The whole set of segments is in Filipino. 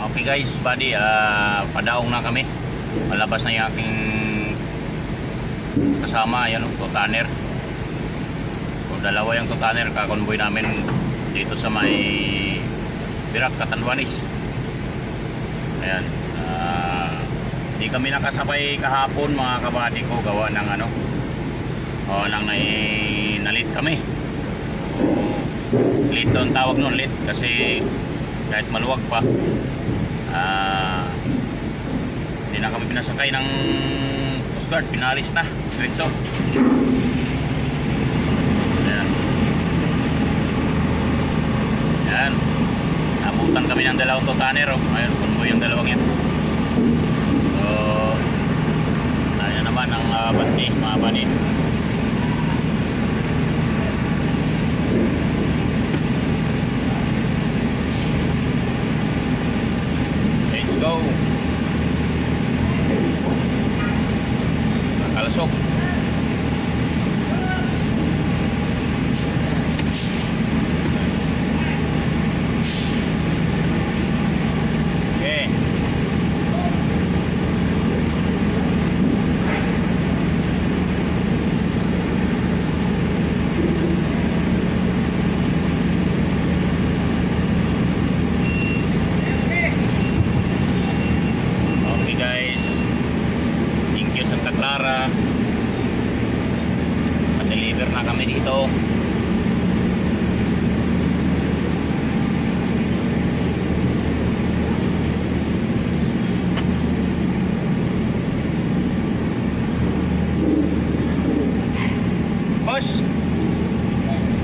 Okay guys, buddy, padaong na kami. Malabas na yung aking kasama, ayan o, totaner. So, dalawa yung totaner, kakonvoy namin dito sa may Birak, Catanduanes. Ayan, hindi kami nakasabay kahapon mga kabady ko, gawa ng ano, nang nalit kami. Late doon tawag nun, late, kasi kahit maluwag pa, hindi na kami pinasakay ng Coast Guard, pinalis na diretso. Ayan, ayan, nabutan kami ng dalawang totaner. Ayun, convoy yung dalawang yan. So ayan naman ang bandi, mga bandi. Go. Nakalasok. Okay. Clara, pa-deliver na kami dito. Boss,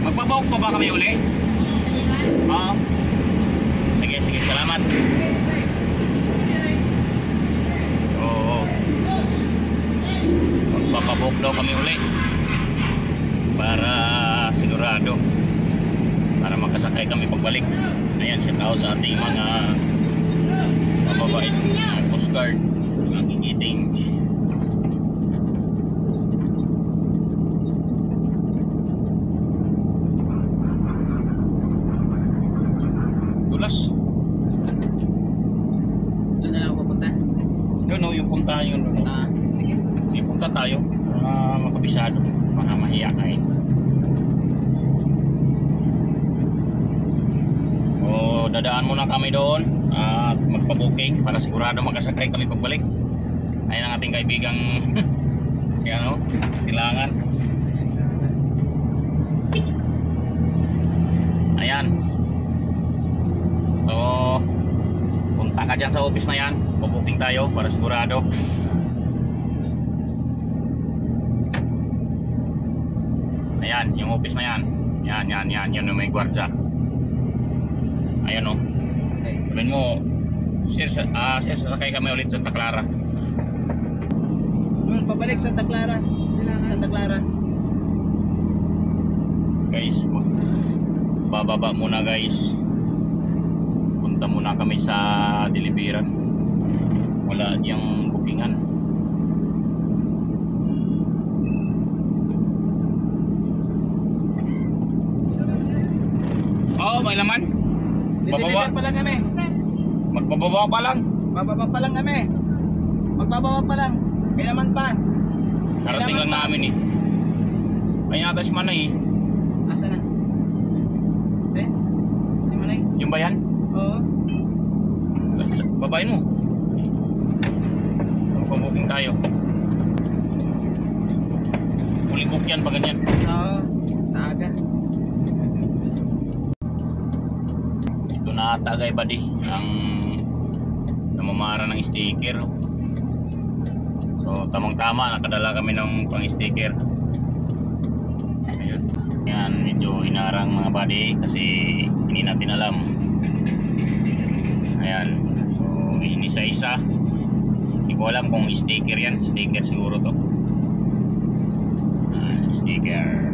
magpabawak pa ba kami uli? Oo. Sige, sige, salamat. Magpapabok daw kami uli para sigurado, para makasakay kami pagbalik. Ayan, shout out sa ating mga mababait na Coast Guard, mga gigiting. Dulas. Doon na ako papunta. Doon o, yung puntahan yun. Sige. Punta tayo, makabisado, mga mahiyakain. O dadaan muna kami doon at magpa-booking para sigurado makasakay kami pagbalik. Ayan ang ating kaibigang si ano, Silangan. Ayan. So punta ka dyan sa office na yan, pa-booking tayo para sigurado. Ayan, yung office na yan. Yan yung may gwardiya. Ayan o. Sabihin mo, sir, sasakay kami ulit sa Santa Clara. Pabalik Santa Clara. Santa Clara. Guys, bababa muna guys. Punta muna kami sa deliveran. Wala yung bookingan. Oo, may laman. Bababa pa lang kami. Magbababa pa lang. Bababa pa lang kami. Magbababa pa lang. May laman pa. Karating lang namin eh. May atas Manay eh. Asa na? Si Manay? Yung bayan? Oo. Babayin mo. Pag-booking tayo. Fully book yan pag ganyan. Oo. Saga. Na tagay buddy ang namamara ng sticker. So tamang tama, nakadala kami ng pang sticker. Ayun. Yan, medyo inarang mga buddy kasi hindi natin alam. Ayan, so inisa-isa, hindi ko alam kung sticker yan. Sticker siguro to. Sticker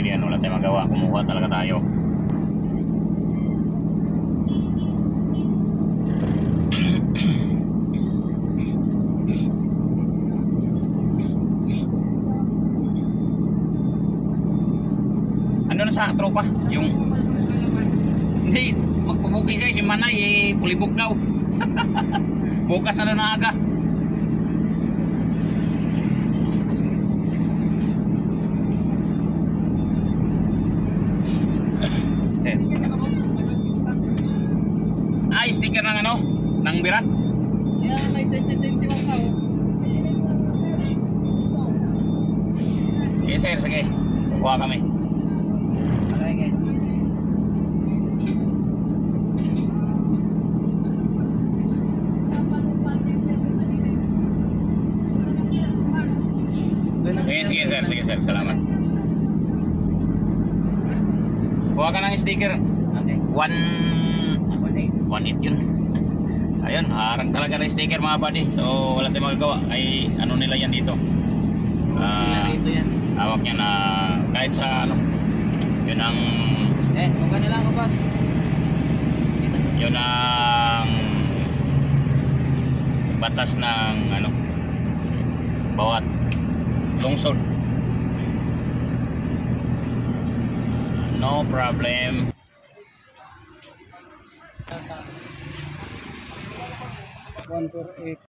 yan, wala tayong magawa, kumuha talaga tayo. Ano na sa tropa? Yung hindi, bukis si Manay, pulibok daw. Bukas na na aga. Ay, sticker ng ano? Ng birak? Yeah, may 2021 ka oh. Yes sir, sige. Kuha kami. Okay. Sige sir, salamat. Kuha ka ng sticker. Okay. 1.8 yun. Ayun, harang talaga ng sticker mga buddy. So wala tayong magagawa. Ay ano nila yan dito. Sila dito yan. Hawak niya na kahit sa ano. Yun ang Huwag ka nila ako, boss. yun ang batas ng ano bawat lungsod. No problem. 148.